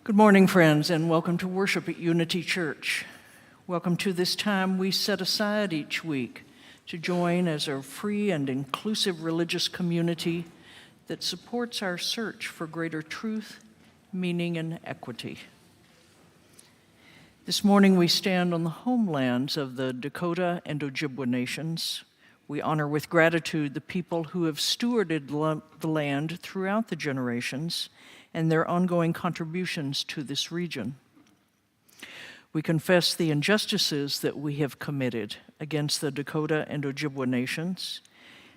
Good morning, friends, and welcome to worship at Unity Church. Welcome to this time we set aside each week to join as a free and inclusive religious community that supports our search for greater truth, meaning, and equity. This morning we stand on the homelands of the Dakota and Ojibwa nations. We honor with gratitude the people who have stewarded the land throughout the generations and their ongoing contributions to this region. We confess the injustices that we have committed against the Dakota and Ojibwa nations,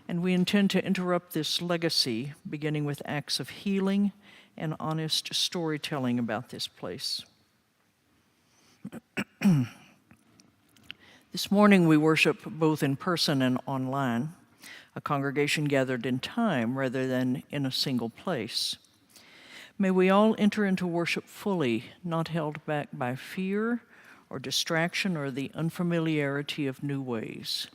and we intend to interrupt this legacy, beginning with acts of healing and honest storytelling about this place. This morning we worship both in person and online, a congregation gathered in time rather than in a single place. May we all enter into worship fully, not held back by fear or distraction or the unfamiliarity of new ways.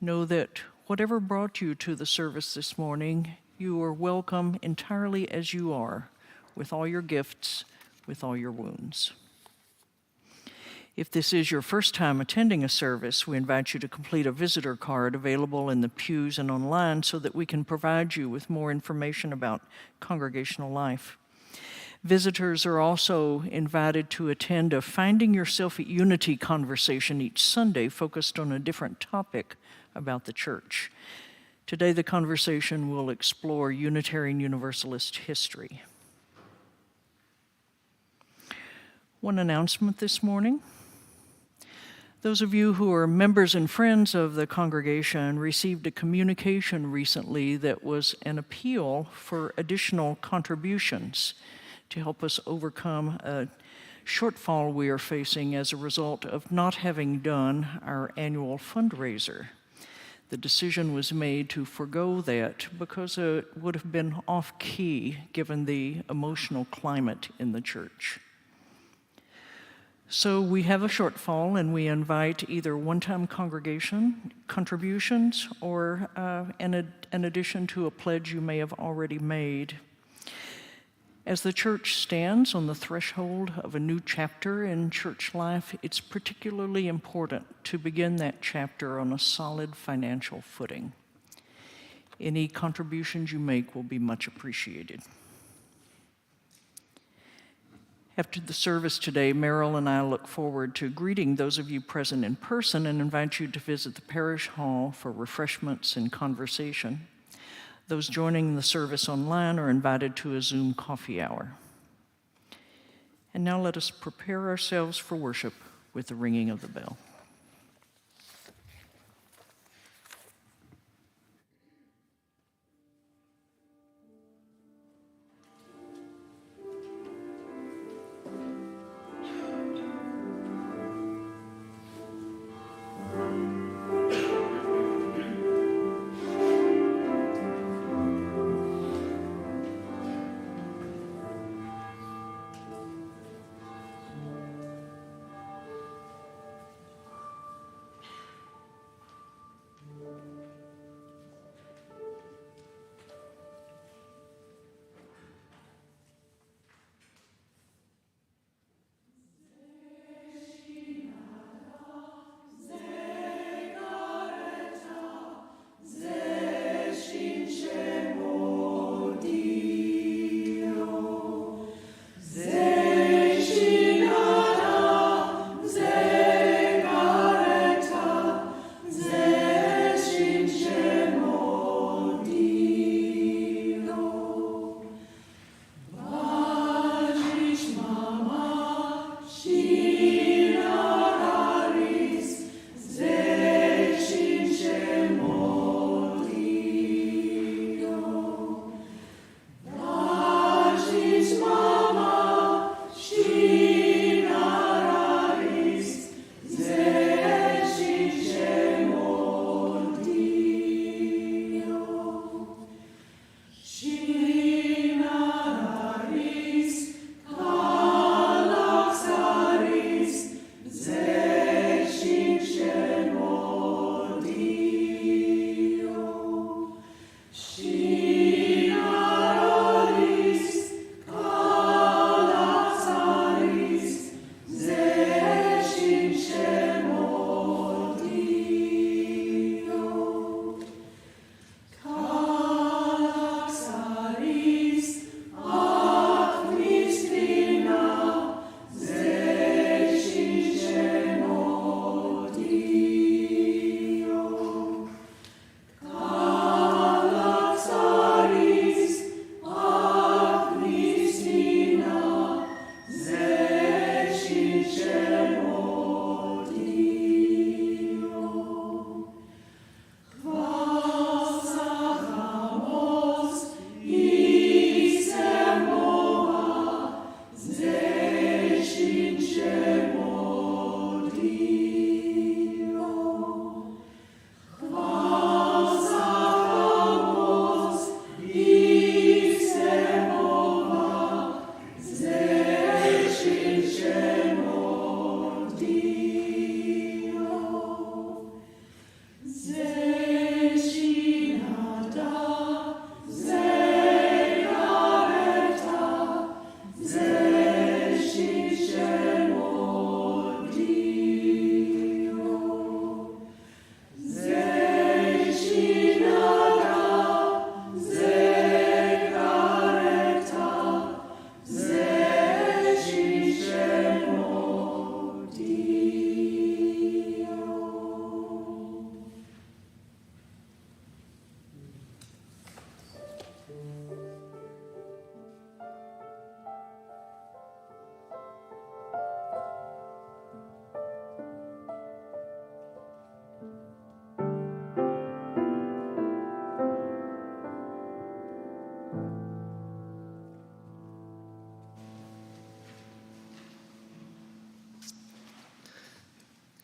Know that whatever brought you to the service this morning, you are welcome entirely as you are, with all your gifts, with all your wounds. If this is your first time attending a service, we invite you to complete a visitor card available in the pews and online so that we can provide you with more information about congregational life. Visitors are also invited to attend a Finding Yourself at Unity conversation each Sunday focused on a different topic about the church. Today, the conversation will explore Unitarian Universalist history. One announcement this morning. Those of you who are members and friends of the congregation received a communication recently that was an appeal for additional contributions to help us overcome a shortfall we are facing as a result of not having done our annual fundraiser. The decision was made to forego that because it would have been off-key given the emotional climate in the church. So we have a shortfall, and we invite either one-time congregation contributions or an addition to a pledge you may have already made. As the church stands on the threshold of a new chapter in church life, it's particularly important to begin that chapter on a solid financial footing. Any contributions you make will be much appreciated. After the service today, Merrill and I look forward to greeting those of you present in person and invite you to visit the parish hall for refreshments and conversation. Those joining the service online are invited to a Zoom coffee hour. And now let us prepare ourselves for worship with the ringing of the bell.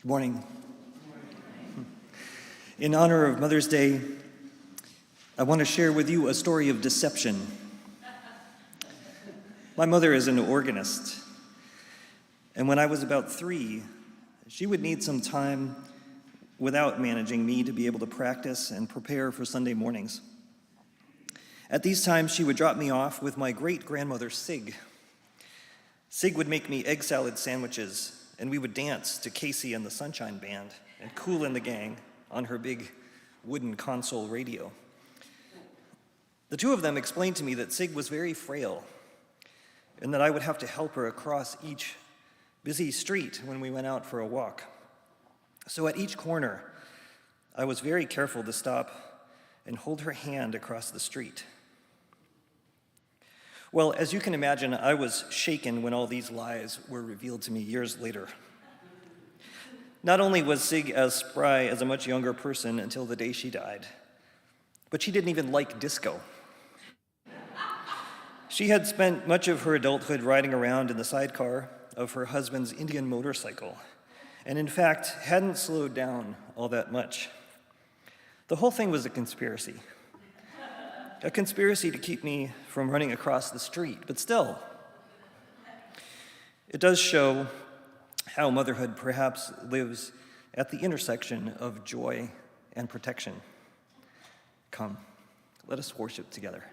Good morning. In honor of Mother's Day, I want to share with you a story of deception. My mother is an organist, and when I was about 3, she would need some time without managing me to be able to practice and prepare for Sunday mornings. At these times, she would drop me off with my great-grandmother, Sig. Sig would make me egg salad sandwiches, and we would dance to Casey and the Sunshine Band and Kool and the Gang on her big wooden console radio. The two of them explained to me that Sig was very frail and that I would have to help her across each busy street when we went out for a walk. So at each corner, I was very careful to stop and hold her hand across the street. Well, as you can imagine, I was shaken when all these lies were revealed to me years later. Not only was Sig as spry as a much younger person until the day she died, but she didn't even like disco. She had spent much of her adulthood riding around in the sidecar of her husband's Indian motorcycle, and in fact, hadn't slowed down all that much. The whole thing was a conspiracy to keep me from running across the street, but still, it does show how motherhood perhaps lives at the intersection of joy and protection. Come, let us worship together.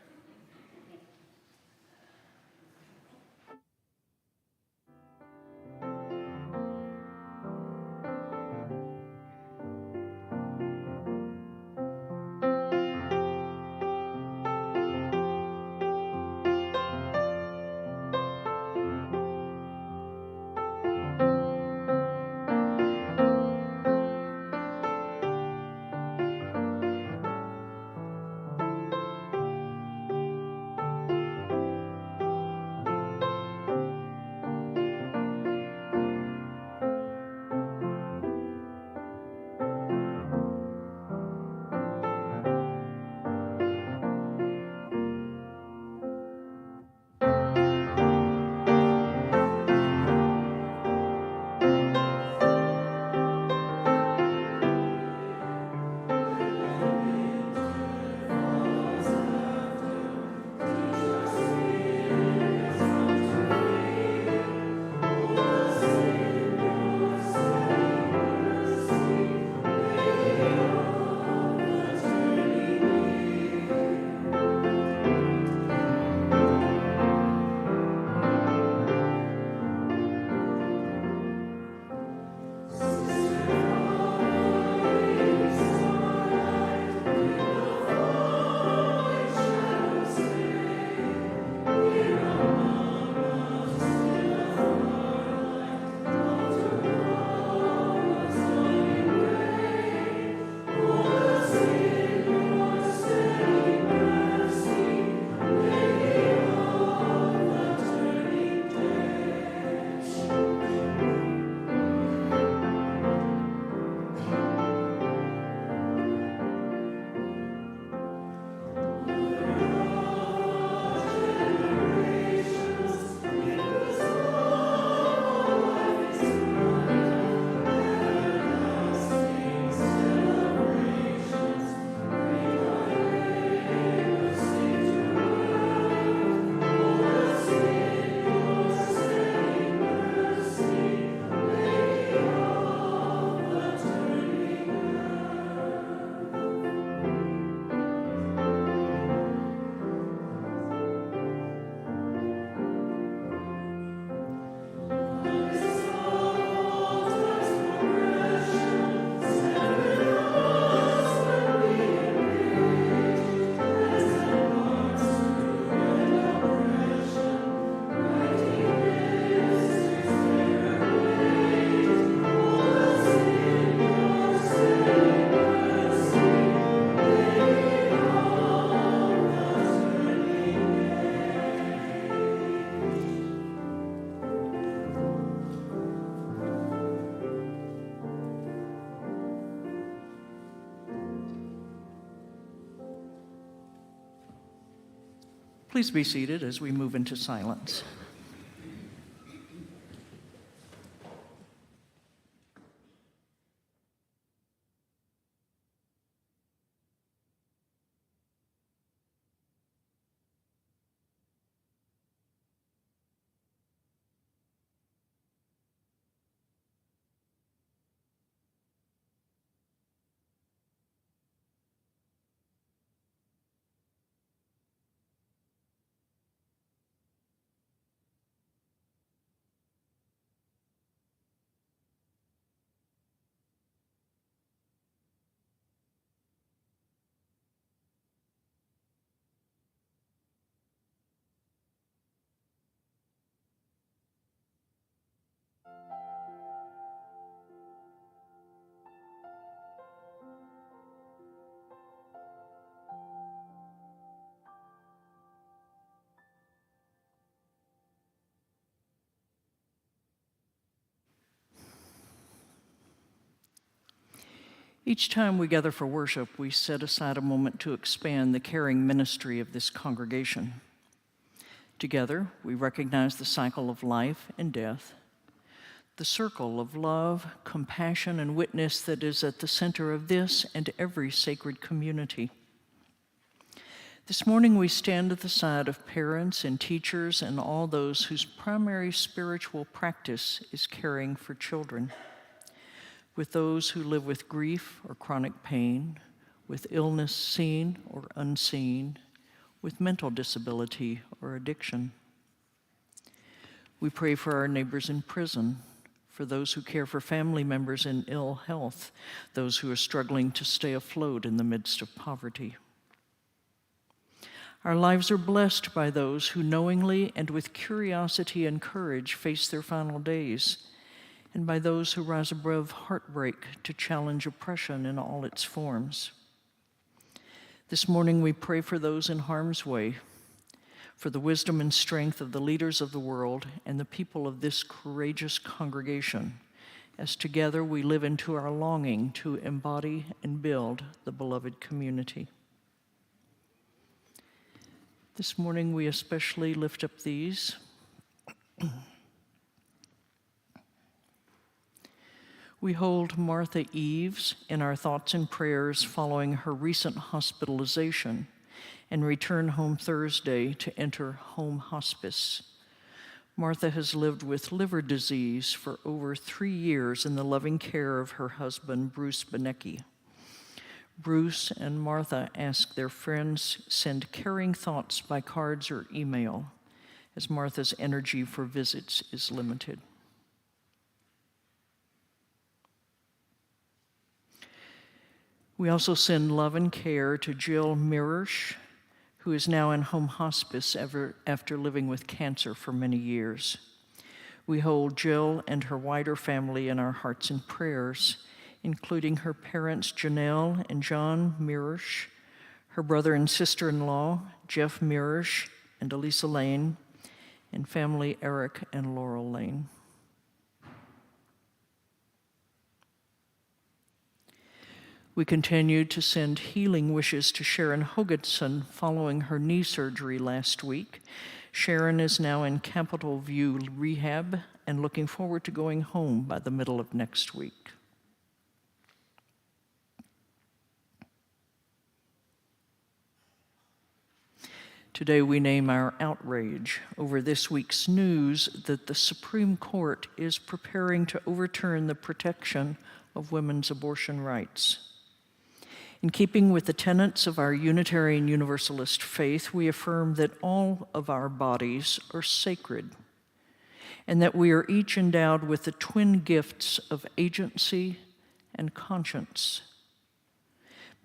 Please be seated as we move into silence. Each time we gather for worship, we set aside a moment to expand the caring ministry of this congregation. Together, we recognize the cycle of life and death, the circle of love, compassion, and witness that is at the center of this and every sacred community. This morning, we stand at the side of parents and teachers and all those whose primary spiritual practice is caring for children, with those who live with grief or chronic pain, with illness seen or unseen, with mental disability or addiction. We pray for our neighbors in prison, for those who care for family members in ill health, those who are struggling to stay afloat in the midst of poverty. Our lives are blessed by those who knowingly and with curiosity and courage face their final days, and by those who rise above heartbreak to challenge oppression in all its forms. This morning we pray for those in harm's way, for the wisdom and strength of the leaders of the world and the people of this courageous congregation, as together we live into our longing to embody and build the beloved community. This morning we especially lift up these. We hold Martha Eves in our thoughts and prayers following her recent hospitalization and return home Thursday to enter home hospice. Martha has lived with liver disease for over 3 years in the loving care of her husband, Bruce Benecki. Bruce and Martha ask their friends send caring thoughts by cards or email, as Martha's energy for visits is limited. We also send love and care to Jill Mirrorsh, who is now in home hospice after living with cancer for many years. We hold Jill and her wider family in our hearts and prayers, including her parents Janelle and John Mirrorsh, her brother and sister-in-law Jeff Mirrorsh and Elisa Lane, and family Eric and Laurel Lane. We continue to send healing wishes to Sharon Hoganson following her knee surgery last week. Sharon is now in Capitol View rehab and looking forward to going home by the middle of next week. Today we name our outrage over this week's news that the Supreme Court is preparing to overturn the protection of women's abortion rights. In keeping with the tenets of our Unitarian Universalist faith, we affirm that all of our bodies are sacred and that we are each endowed with the twin gifts of agency and conscience.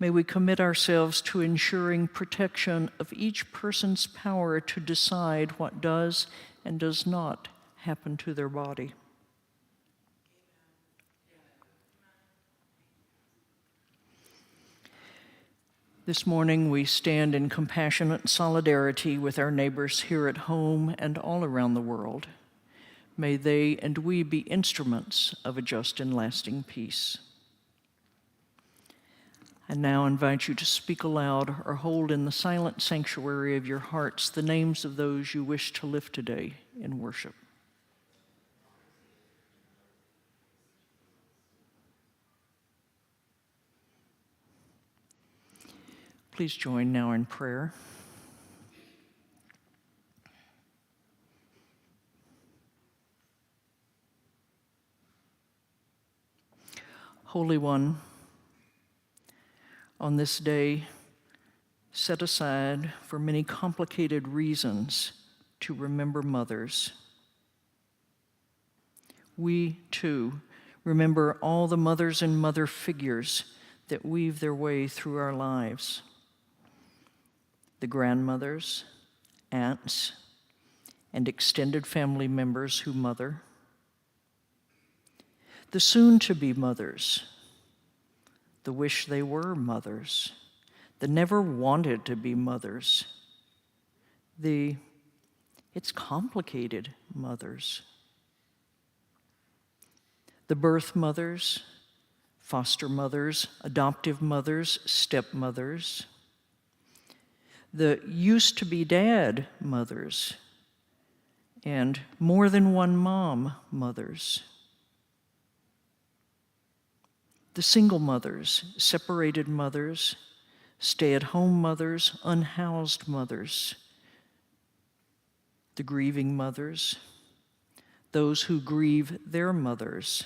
May we commit ourselves to ensuring protection of each person's power to decide what does and does not happen to their body. This morning, we stand in compassionate solidarity with our neighbors here at home and all around the world. May they and we be instruments of a just and lasting peace. I now invite you to speak aloud or hold in the silent sanctuary of your hearts the names of those you wish to lift today in worship. Please join now in prayer. Holy One, on this day, set aside for many complicated reasons to remember mothers. We, too, remember all the mothers and mother figures that weave their way through our lives. The grandmothers, aunts, and extended family members who mother. The soon-to-be mothers, the wish they were mothers, the never wanted to be mothers, the it's complicated mothers, the birth mothers, foster mothers, adoptive mothers, stepmothers, the used-to-be dad mothers, and more than one mom mothers, the single mothers, separated mothers, stay-at-home mothers, unhoused mothers, the grieving mothers, those who grieve their mothers,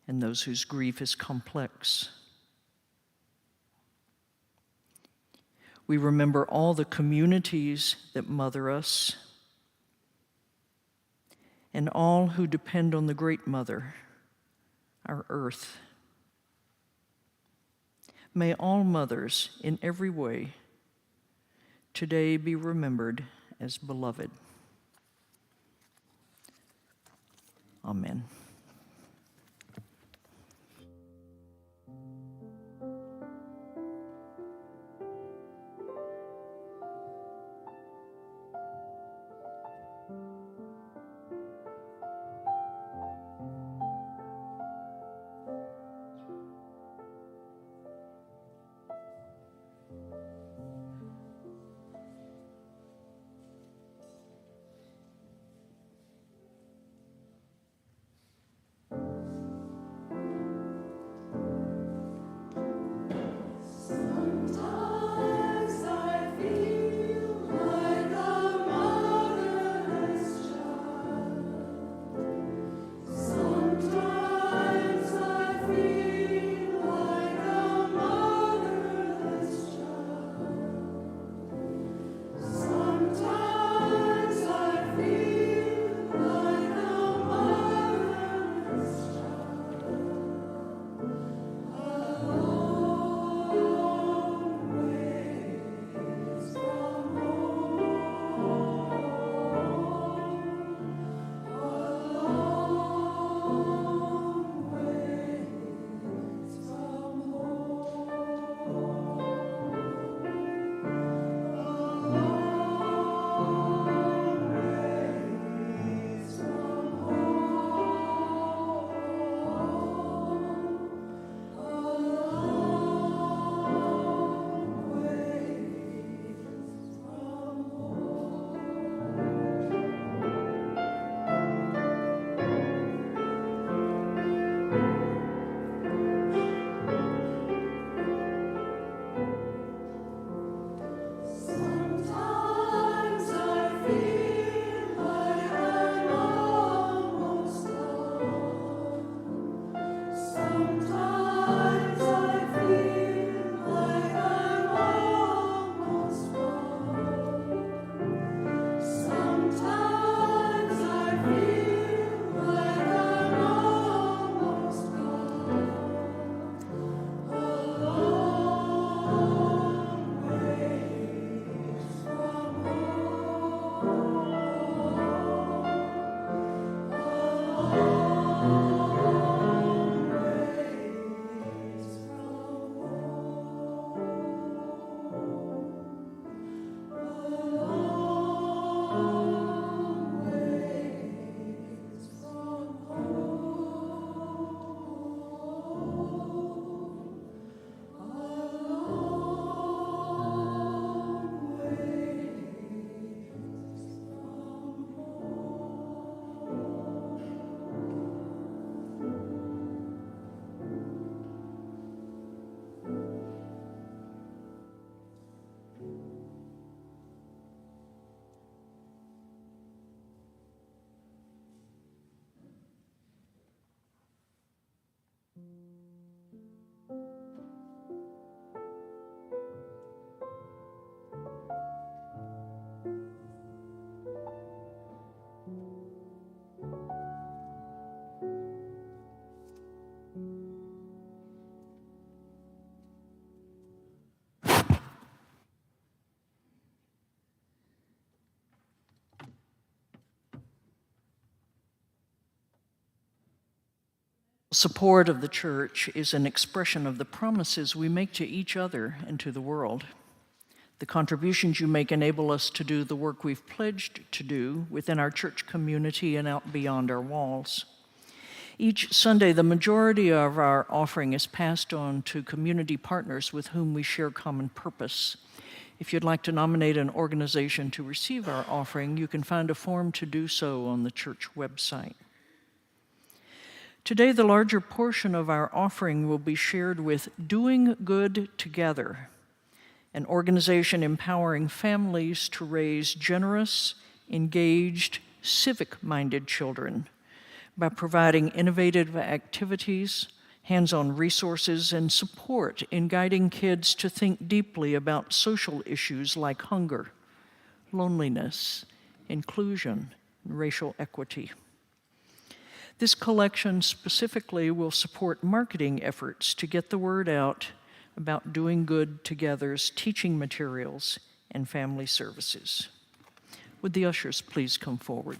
and those whose grief is complex. We remember all the communities that mother us, and all who depend on the Great Mother, our earth. May all mothers, in every way, today be remembered as beloved. Amen. Support of the church is an expression of the promises we make to each other and to the world. The contributions you make enable us to do the work we've pledged to do within our church community and out beyond our walls. Each Sunday, the majority of our offering is passed on to community partners with whom we share common purpose. If you'd like to nominate an organization to receive our offering, you can find a form to do so on the church website. Today, the larger portion of our offering will be shared with Doing Good Together, an organization empowering families to raise generous, engaged, civic-minded children by providing innovative activities, hands-on resources, and support in guiding kids to think deeply about social issues like hunger, loneliness, inclusion, and racial equity. This collection specifically will support marketing efforts to get the word out about Doing Good Together's teaching materials and family services. Would the ushers please come forward?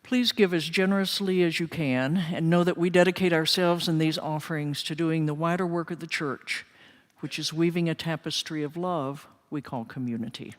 Please give as generously as you can, and know that we dedicate ourselves in these offerings to doing the wider work of the church, which is weaving a tapestry of love we call community.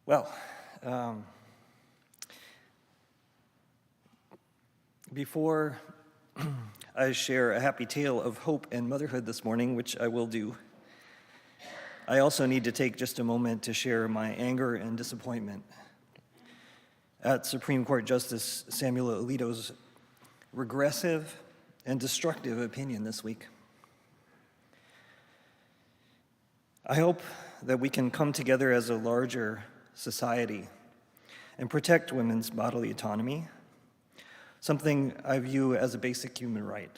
Well, before I share a happy tale of hope and motherhood this morning, which I will do, I also need to take just a moment to share my anger and disappointment at Supreme Court Justice Samuel Alito's regressive and destructive opinion this week. I hope that we can come together as a larger society and protect women's bodily autonomy, something I view as a basic human right.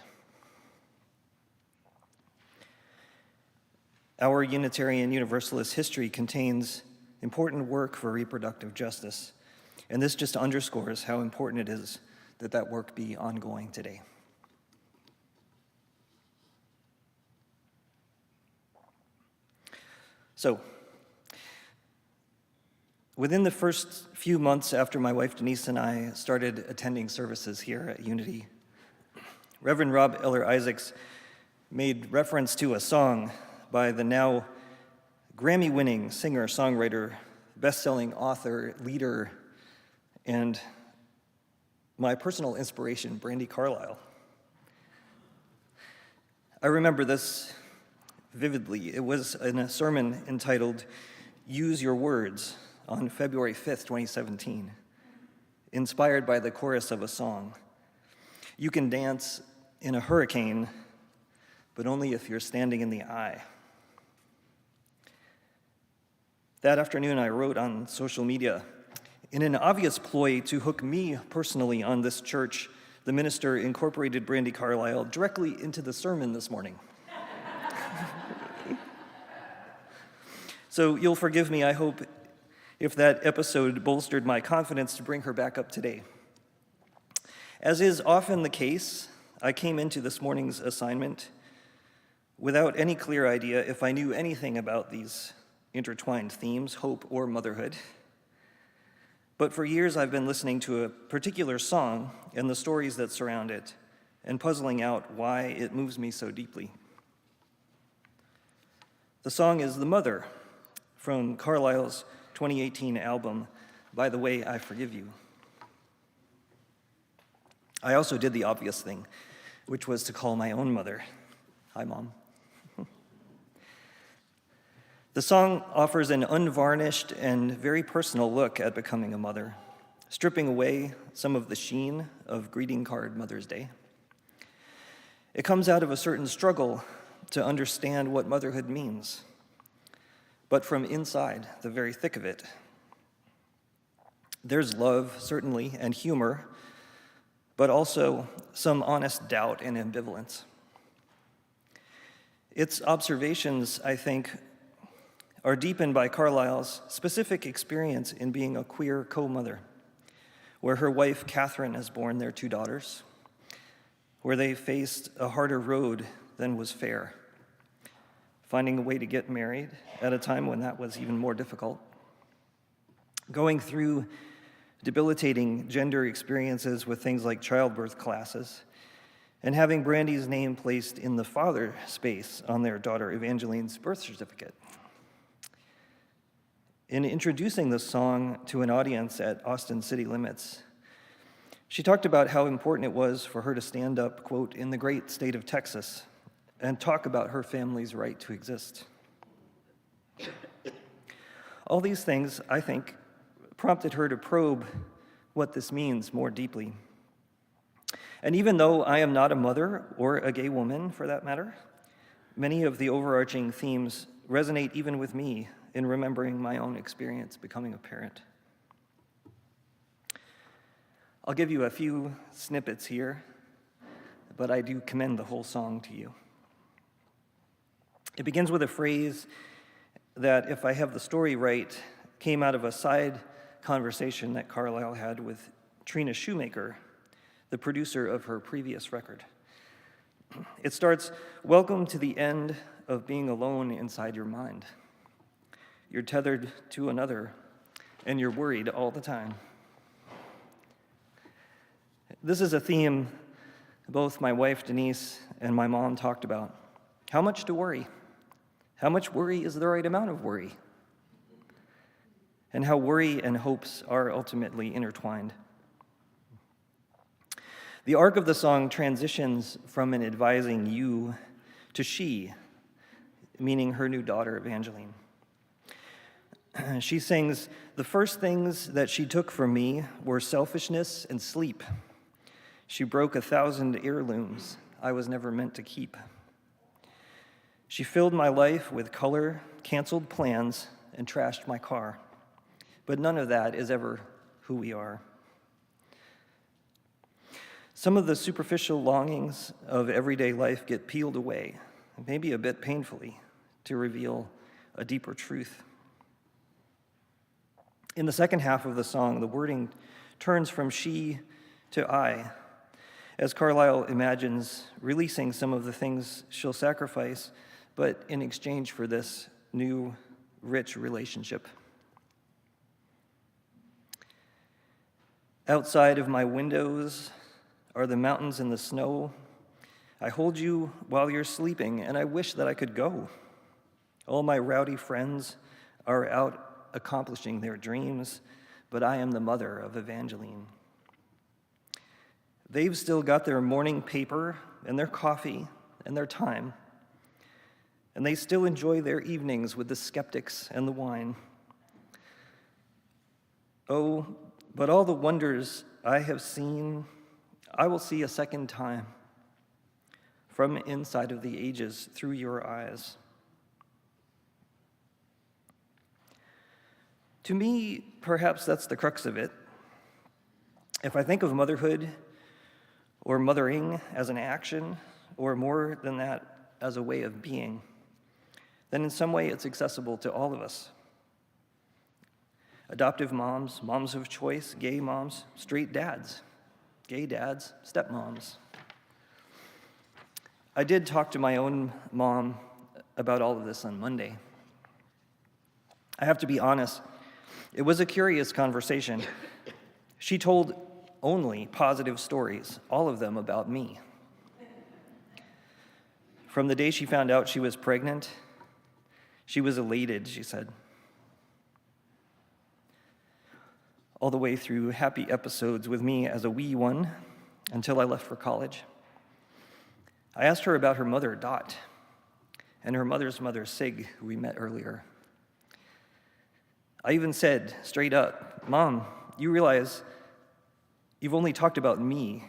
Our Unitarian Universalist history contains important work for reproductive justice, and this just underscores how important it is that that work be ongoing today. So, within the first few months after my wife Denise and I started attending services here at Unity, Reverend Rob Eller Isaacs made reference to a song by the now Grammy-winning singer, songwriter, best-selling author, leader, and my personal inspiration, Brandi Carlile. I remember this vividly. It was in a sermon entitled Use Your Words on February 5th, 2017, inspired by the chorus of a song. You can dance in a hurricane, but only if you're standing in the eye. That afternoon, I wrote on social media, in an obvious ploy to hook me personally on this church, the minister incorporated Brandi Carlile directly into the sermon this morning. So you'll forgive me, I hope, if that episode bolstered my confidence to bring her back up today. As is often the case, I came into this morning's assignment without any clear idea if I knew anything about these intertwined themes, hope or motherhood. But for years I've been listening to a particular song and the stories that surround it and puzzling out why it moves me so deeply. The song is The Mother from Carlile's 2018 album, By the Way, I Forgive You. I also did the obvious thing, which was to call my own mother. Hi, Mom. The song offers an unvarnished and very personal look at becoming a mother, stripping away some of the sheen of greeting card Mother's Day. It comes out of a certain struggle to understand what motherhood means, but from inside, the very thick of it. There's love, certainly, and humor, but also some honest doubt and ambivalence. Its observations, I think, are deepened by Carlile's specific experience in being a queer co-mother, where her wife, Catherine, has borne their 2 daughters, where they faced a harder road than was fair, finding a way to get married at a time when that was even more difficult, going through debilitating gender experiences with things like childbirth classes, and having Brandi's name placed in the father space on their daughter Evangeline's birth certificate. In introducing the song to an audience at Austin City Limits, she talked about how important it was for her to stand up, quote, in the great state of Texas and talk about her family's right to exist. All these things, I think, prompted her to probe what this means more deeply. And even though I am not a mother or a gay woman, for that matter, many of the overarching themes resonate even with me in remembering my own experience becoming a parent. I'll give you a few snippets here, but I do commend the whole song to you. It begins with a phrase that, if I have the story right, came out of a side conversation that Carlile had with Trina Shoemaker, the producer of her previous record. It starts, "Welcome to the end of being alone inside your mind. You're tethered to another, and you're worried all the time." This is a theme both my wife, Denise, and my mom talked about. How much to worry? How much worry is the right amount of worry? And how worry and hopes are ultimately intertwined. The arc of the song transitions from an advising you to she, meaning her new daughter, Evangeline. She sings, "The first things that she took from me were selfishness and sleep. She broke 1,000 heirlooms I was never meant to keep. She filled my life with color, canceled plans, and trashed my car. But none of that is ever who we are." Some of the superficial longings of everyday life get peeled away, maybe a bit painfully, to reveal a deeper truth. In the second half of the song, the wording turns from she to I, as Carlile imagines releasing some of the things she'll sacrifice, but in exchange for this new, rich relationship. "Outside of my windows are the mountains and the snow. I hold you while you're sleeping, and I wish that I could go. All my rowdy friends are out accomplishing their dreams, but I am the mother of Evangeline. They've still got their morning paper and their coffee and their time, and they still enjoy their evenings with the skeptics and the wine. Oh, but all the wonders I have seen, I will see a second time from inside of the ages through your eyes. To me, perhaps that's the crux of it. If I think of motherhood or mothering as an action, or more than that, as a way of being, then in some way it's accessible to all of us. Adoptive moms, moms of choice, gay moms, straight dads, gay dads, stepmoms. I did talk to my own mom about all of this on Monday. I have to be honest, it was a curious conversation. She told only positive stories, all of them about me. From the day she found out she was pregnant, she was elated, she said. All the way through happy episodes with me as a wee one until I left for college. I asked her about her mother, Dot, and her mother's mother, Sig, who we met earlier. I even said straight up, Mom, you realize you've only talked about me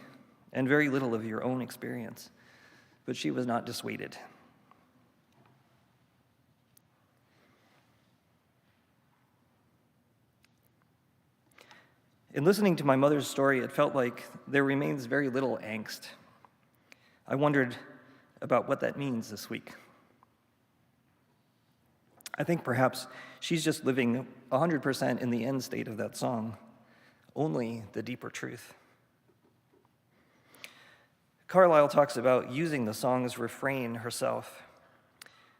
and very little of your own experience. But she was not dissuaded. In listening to my mother's story, it felt like there remains very little angst. I wondered about what that means this week. I think perhaps she's just living 100% in the end state of that song, only the deeper truth. Carlyle talks about using the song's refrain herself,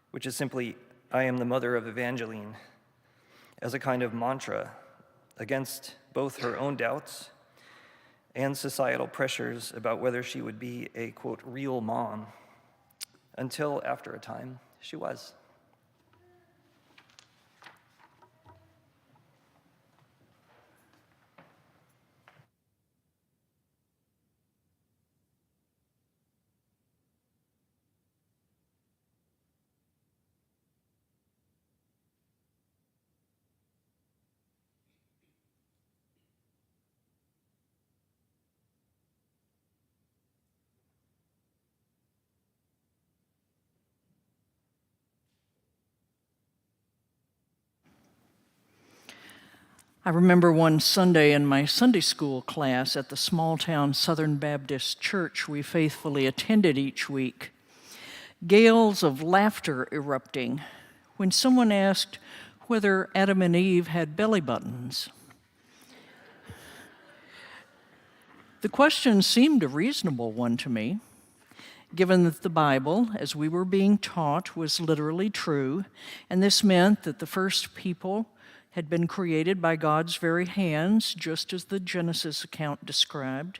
which is simply, I am the mother of Evangeline, as a kind of mantra against both her own doubts and societal pressures about whether she would be a, quote, real mom, until after a time she was. I remember one Sunday in my Sunday school class at the small-town Southern Baptist church we faithfully attended each week, gales of laughter erupting when someone asked whether Adam and Eve had belly buttons. The question seemed a reasonable one to me, given that the Bible, as we were being taught, was literally true, and this meant that the first people had been created by God's very hands, just as the Genesis account described.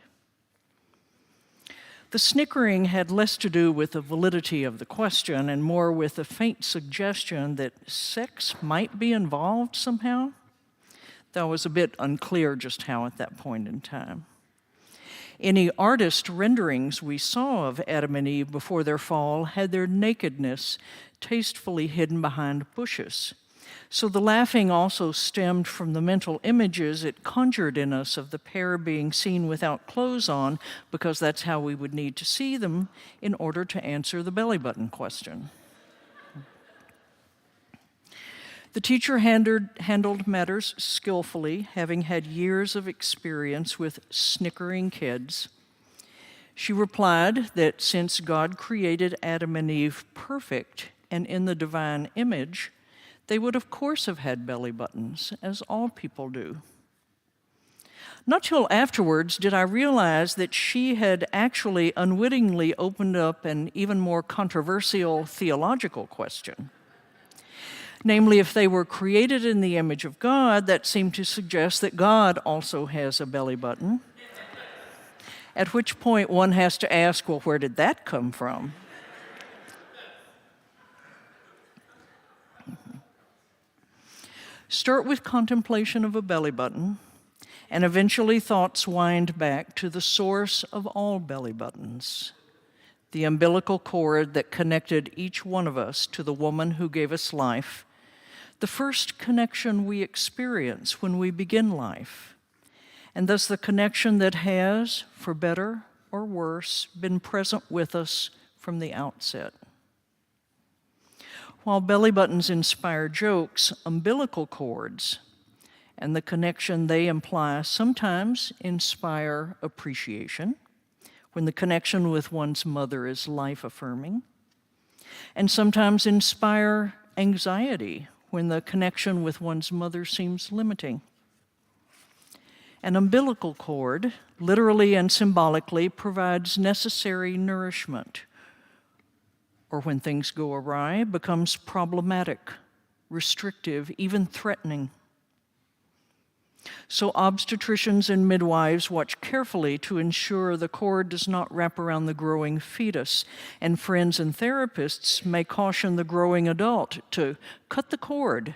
The snickering had less to do with the validity of the question and more with a faint suggestion that sex might be involved somehow. That was a bit unclear just how at that point in time. Any artist renderings we saw of Adam and Eve before their fall had their nakedness tastefully hidden behind bushes. So the laughing also stemmed from the mental images it conjured in us of the pair being seen without clothes on, because that's how we would need to see them in order to answer the belly button question. The teacher handled matters skillfully, having had years of experience with snickering kids. She replied that since God created Adam and Eve perfect and in the divine image, they would of course have had belly buttons, as all people do. Not till afterwards did I realize that she had actually unwittingly opened up an even more controversial theological question. Namely, if they were created in the image of God, that seemed to suggest that God also has a belly button. At which point one has to ask, well, where did that come from? Start with contemplation of a belly button, And eventually thoughts wind back to the source of all belly buttons, the umbilical cord that connected each one of us to the woman who gave us life, the first connection we experience when we begin life, and thus the connection that has, for better or worse, been present with us from the outset. While belly buttons inspire jokes, umbilical cords and the connection they imply sometimes inspire appreciation when the connection with one's mother is life-affirming, and sometimes inspire anxiety when the connection with one's mother seems limiting. An umbilical cord, literally and symbolically, provides necessary nourishment, or when things go awry, becomes problematic, restrictive, even threatening. So obstetricians and midwives watch carefully to ensure the cord does not wrap around the growing fetus, and friends and therapists may caution the growing adult to cut the cord,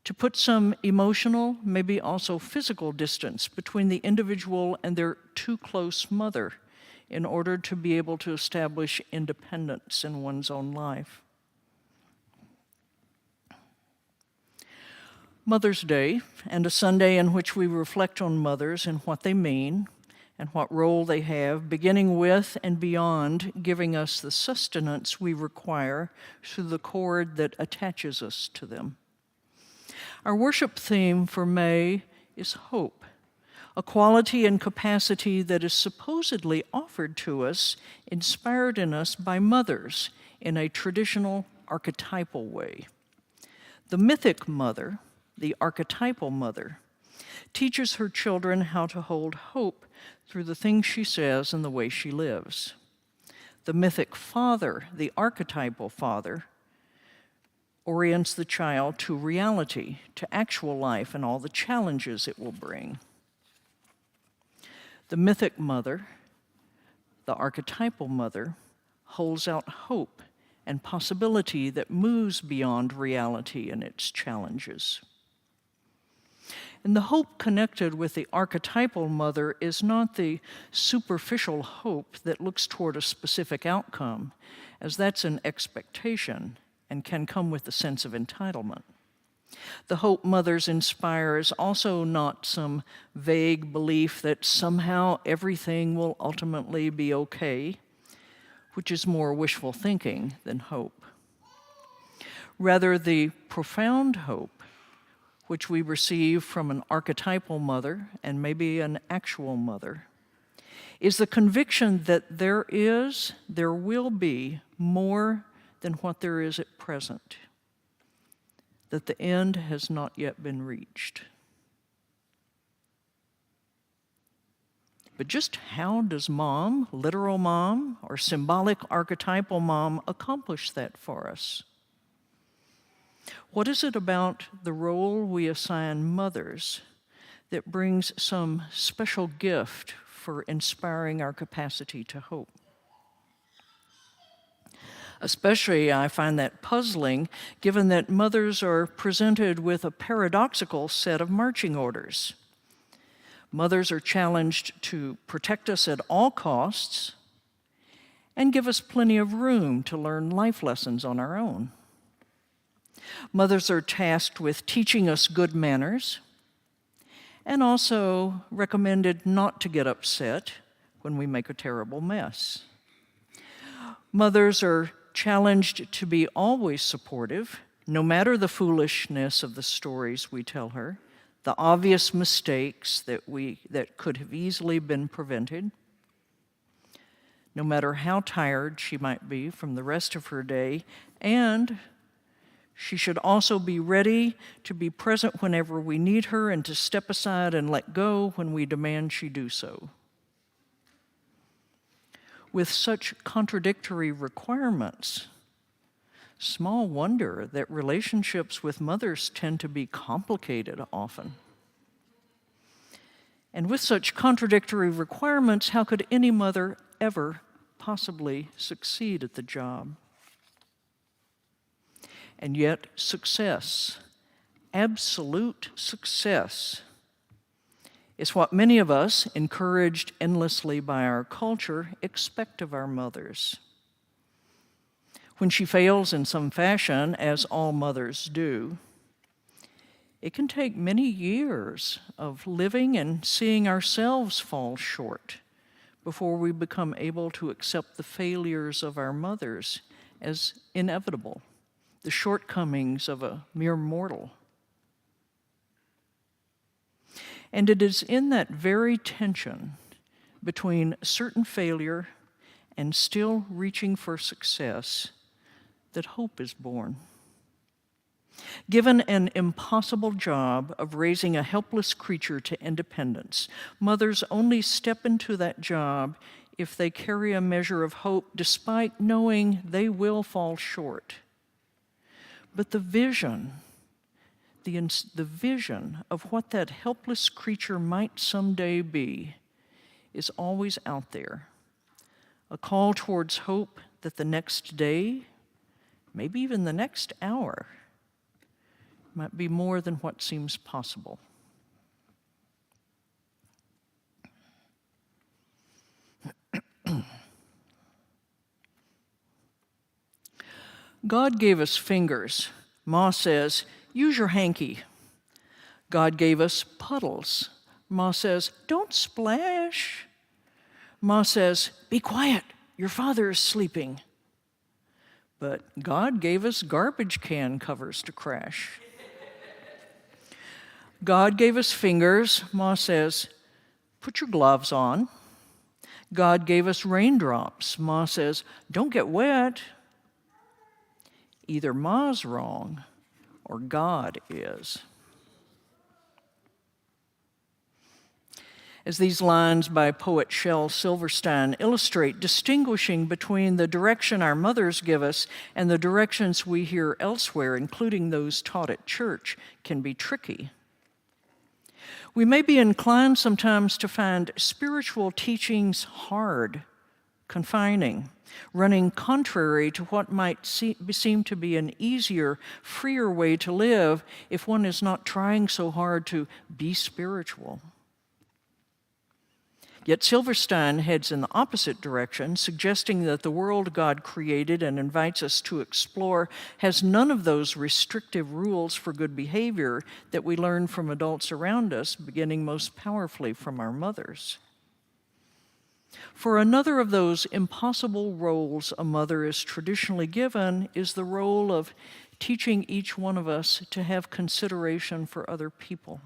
to put some emotional, maybe also physical distance between the individual and their too close mother in order to be able to establish independence in one's own life. Mother's Day, and a Sunday in which we reflect on mothers and what they mean and what role they have, beginning with and beyond giving us the sustenance we require through the cord that attaches us to them. Our worship theme for May is hope, a quality and capacity that is supposedly offered to us, inspired in us by mothers in a traditional archetypal way. The mythic mother, the archetypal mother, teaches her children how to hold hope through the things she says and the way she lives. The mythic father, the archetypal father, orients the child to reality, to actual life and all the challenges it will bring. The mythic mother, the archetypal mother, holds out hope and possibility that moves beyond reality and its challenges. And the hope connected with the archetypal mother is not the superficial hope that looks toward a specific outcome, as that's an expectation and can come with a sense of entitlement. The hope mothers inspire is also not some vague belief that somehow everything will ultimately be okay, which is more wishful thinking than hope. Rather, the profound hope which we receive from an archetypal mother and maybe an actual mother is the conviction that there will be more than what there is at present, that the end has not yet been reached. But just how does mom, literal mom, or symbolic archetypal mom accomplish that for us? What is it about the role we assign mothers that brings some special gift for inspiring our capacity to hope? Especially, I find that puzzling, given that mothers are presented with a paradoxical set of marching orders. Mothers are challenged to protect us at all costs and give us plenty of room to learn life lessons on our own. Mothers are tasked with teaching us good manners and also recommended not to get upset when we make a terrible mess. Mothers are challenged to be always supportive, no matter the foolishness of the stories we tell her, the obvious mistakes that could have easily been prevented, no matter how tired she might be from the rest of her day, and she should also be ready to be present whenever we need her and to step aside and let go when we demand she do so. With such contradictory requirements, small wonder that relationships with mothers tend to be complicated often. And with such contradictory requirements, how could any mother ever possibly succeed at the job? And yet, success, absolute success, It's what many of us, encouraged endlessly by our culture, expect of our mothers. When she fails in some fashion, as all mothers do, it can take many years of living and seeing ourselves fall short before we become able to accept the failures of our mothers as inevitable, the shortcomings of a mere mortal. And it is in that very tension between certain failure and still reaching for success that hope is born. Given an impossible job of raising a helpless creature to independence, mothers only step into that job if they carry a measure of hope despite knowing they will fall short. But the vision of what that helpless creature might someday be is always out there. A call towards hope that the next day, maybe even the next hour, might be more than what seems possible. God gave us fingers. Ma says, use your hanky. God gave us puddles. Ma says, don't splash. Ma says, be quiet, your father is sleeping. But God gave us garbage can covers to crash. God gave us fingers. Ma says, put your gloves on. God gave us raindrops. Ma says, don't get wet. Either Ma's wrong or God is. As these lines by poet Shel Silverstein illustrate, distinguishing between the direction our mothers give us and the directions we hear elsewhere, including those taught at church, can be tricky. We may be inclined sometimes to find spiritual teachings hard, confining, running contrary to what might seem to be an easier, freer way to live if one is not trying so hard to be spiritual. Yet Silverstein heads in the opposite direction, suggesting that the world God created and invites us to explore has none of those restrictive rules for good behavior that we learn from adults around us, beginning most powerfully from our mothers. For another of those impossible roles a mother is traditionally given is the role of teaching each one of us to have consideration for other people.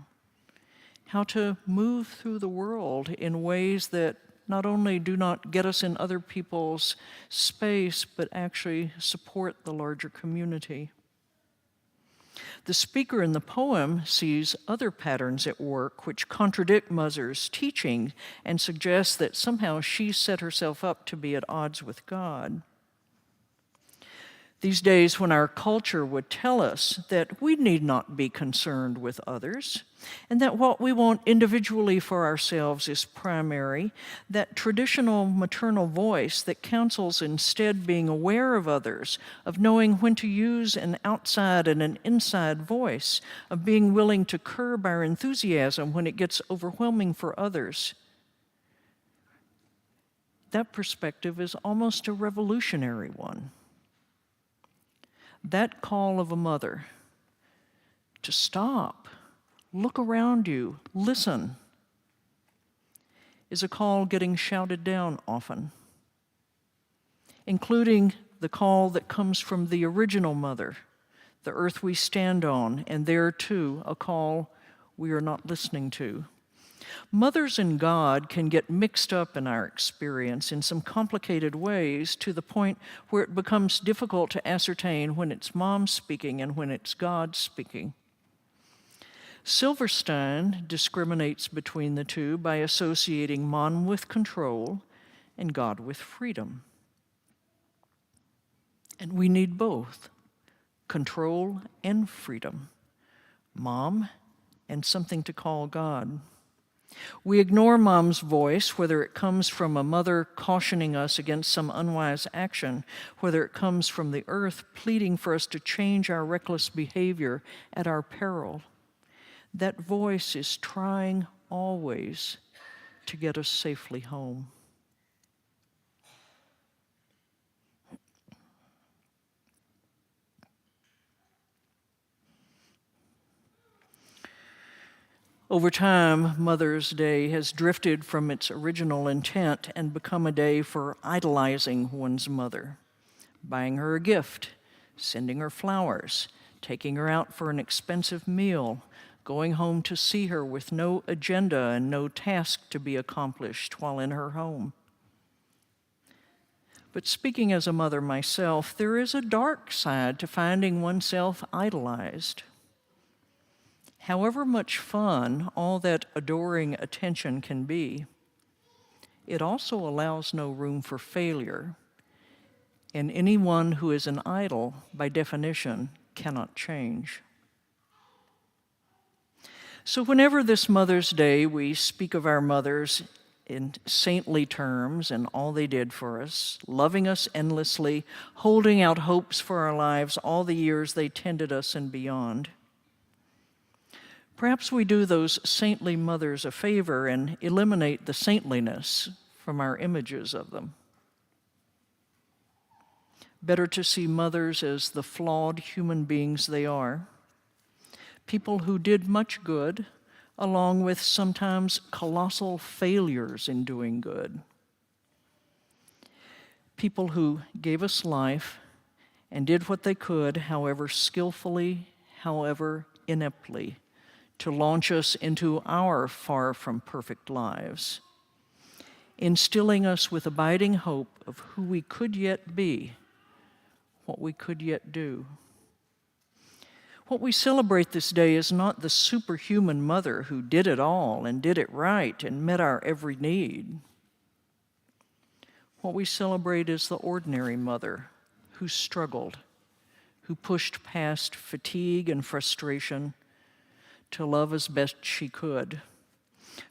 How to move through the world in ways that not only do not get us in other people's space, but actually support the larger community. The speaker in the poem sees other patterns at work which contradict Mother's teaching and suggest that somehow she set herself up to be at odds with God. These days, when our culture would tell us that we need not be concerned with others, and that what we want individually for ourselves is primary, that traditional maternal voice that counsels instead being aware of others, of knowing when to use an outside and an inside voice, of being willing to curb our enthusiasm when it gets overwhelming for others, that perspective is almost a revolutionary one. That call of a mother to stop, look around you, listen, is a call getting shouted down often, including the call that comes from the original mother, the earth we stand on, and there too, a call we are not listening to. Mothers and God can get mixed up in our experience in some complicated ways to the point where it becomes difficult to ascertain when it's Mom speaking and when it's God speaking. Silverstein discriminates between the two by associating Mom with control and God with freedom. And we need both, control and freedom, Mom and something to call God. We ignore Mom's voice, whether it comes from a mother cautioning us against some unwise action, whether it comes from the earth pleading for us to change our reckless behavior at our peril. That voice is trying always to get us safely home. Over time, Mother's Day has drifted from its original intent and become a day for idolizing one's mother, buying her a gift, sending her flowers, taking her out for an expensive meal, going home to see her with no agenda and no task to be accomplished while in her home. But speaking as a mother myself, there is a dark side to finding oneself idolized. However much fun all that adoring attention can be, it also allows no room for failure, and anyone who is an idol, by definition, cannot change. So whenever this Mother's Day we speak of our mothers in saintly terms and all they did for us, loving us endlessly, holding out hopes for our lives all the years they tended us and beyond, perhaps we do those saintly mothers a favor and eliminate the saintliness from our images of them. Better to see mothers as the flawed human beings they are, people who did much good, along with sometimes colossal failures in doing good. People who gave us life and did what they could, however skillfully, however ineptly, to launch us into our far from perfect lives, instilling us with abiding hope of who we could yet be, what we could yet do. What we celebrate this day is not the superhuman mother who did it all and did it right and met our every need. What we celebrate is the ordinary mother who struggled, who pushed past fatigue and frustration to love as best she could,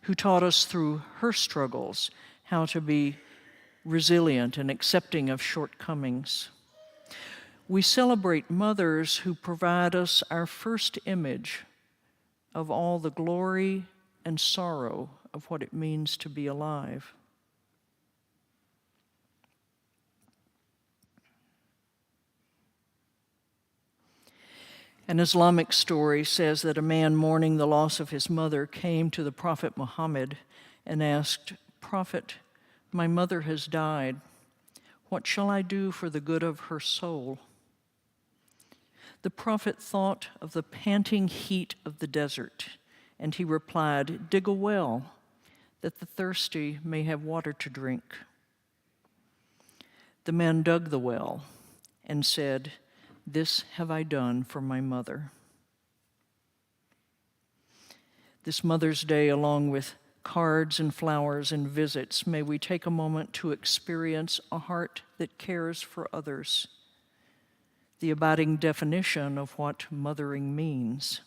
who taught us through her struggles how to be resilient and accepting of shortcomings. We celebrate mothers who provide us our first image of all the glory and sorrow of what it means to be alive. An Islamic story says that a man mourning the loss of his mother came to the Prophet Muhammad and asked, "Prophet, my mother has died. What shall I do for the good of her soul?" The prophet thought of the panting heat of the desert, and he replied, "Dig a well, that the thirsty may have water to drink." The man dug the well and said, "This have I done for my mother." This Mother's Day, along with cards and flowers and visits, may we take a moment to experience a heart that cares for others, the abiding definition of what mothering means.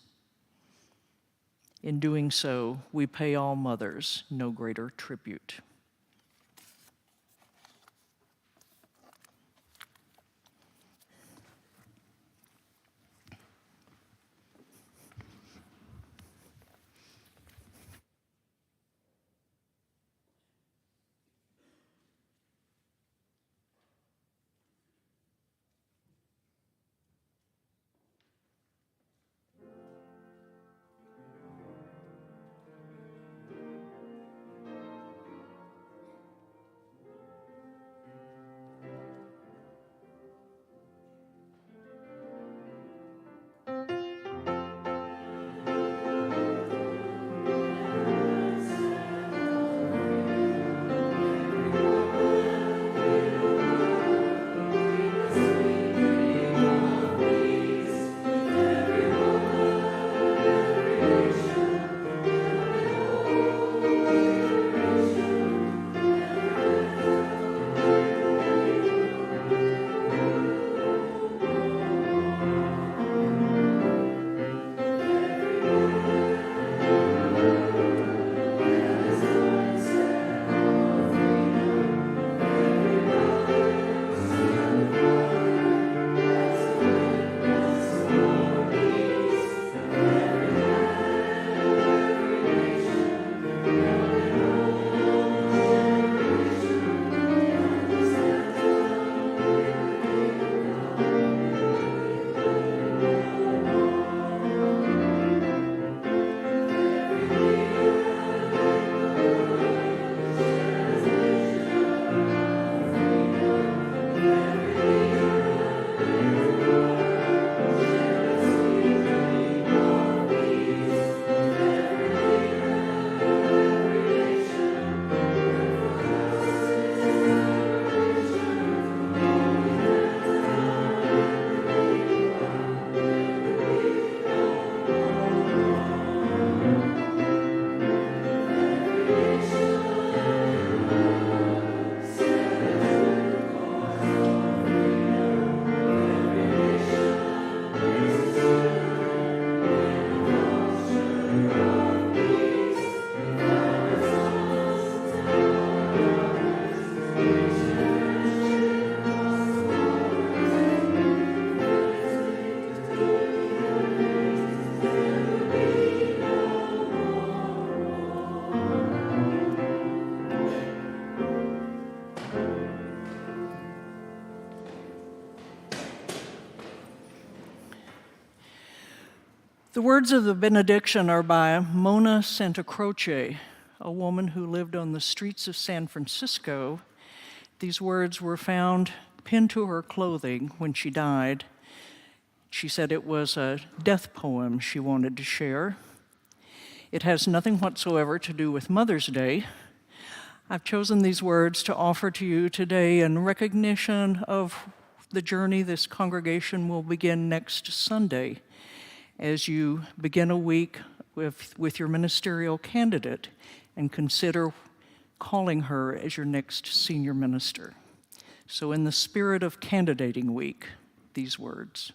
In doing so, we pay all mothers no greater tribute. The words of the benediction are by Mona Santa Croce, a woman who lived on the streets of San Francisco. These words were found pinned to her clothing when she died. She said it was a death poem she wanted to share. It has nothing whatsoever to do with Mother's Day. I've chosen these words to offer to you today in recognition of the journey this congregation will begin next Sunday as you begin a week with your ministerial candidate and consider calling her as your next senior minister. So in the spirit of candidating week, these words.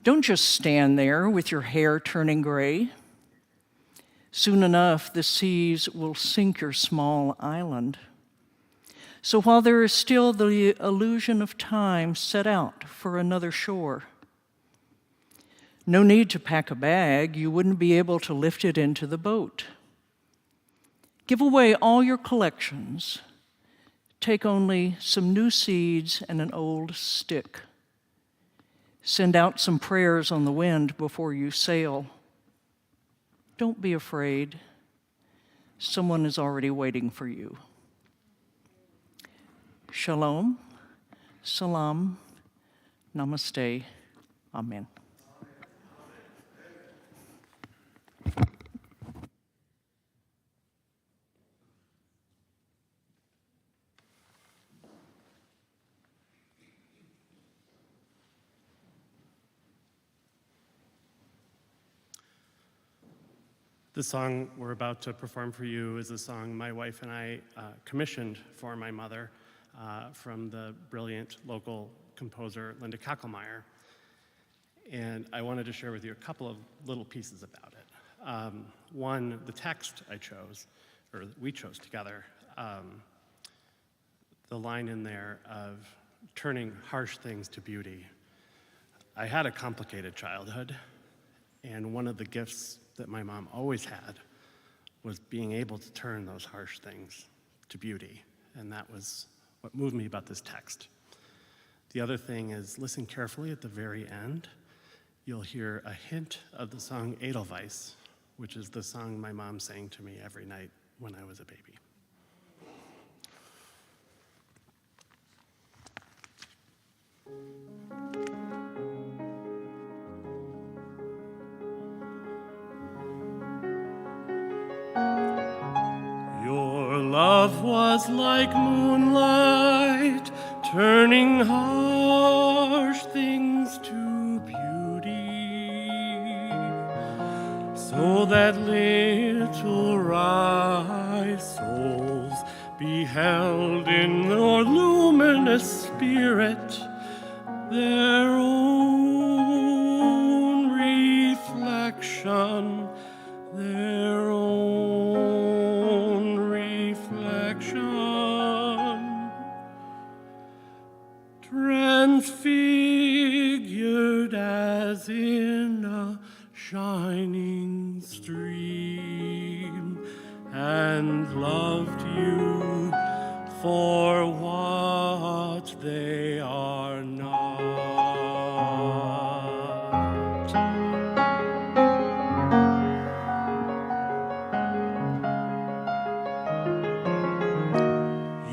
Don't just stand there with your hair turning gray. Soon enough, the seas will sink your small island. So while there is still the illusion of time, set out for another shore. No need to pack a bag. You wouldn't be able to lift it into the boat. Give away all your collections. Take only some new seeds and an old stick. Send out some prayers on the wind before you sail. Don't be afraid. Someone is already waiting for you. Shalom, salam, namaste, amen. The song we're about to perform for you is a song my wife and I commissioned for my mother from the brilliant local composer Linda Kackelmeyer. And I wanted to share with you a couple of little pieces about it. One, the text I chose, or we chose together, the line in there of turning harsh things to beauty. I had a complicated childhood, and one of the gifts that my mom always had was being able to turn those harsh things to beauty. And that was what moved me about this text. The other thing is, listen carefully at the very end. You'll hear a hint of the song Edelweiss, which is the song my mom sang to me every night when I was a baby. Love was like moonlight, turning harsh things to beauty, so that little wry souls beheld in your luminous spirit their own reflection, their own reflection, transfigured as in a shining stream, and loved you for what they are not.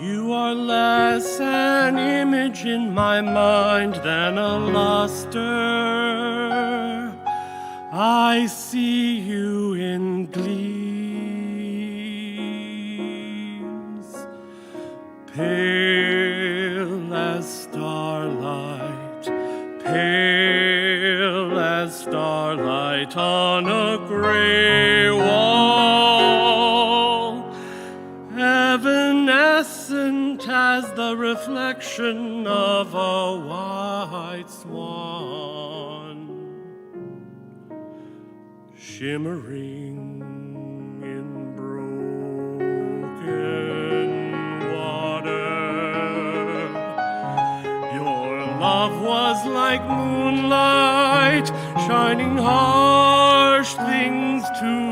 You are less an image in my mind than a luster. I see you in gleams, pale as starlight, pale as starlight on a gray wall, evanescent as the reflection of a white swan, shimmering in broken water. Your love was like moonlight, shining harsh things to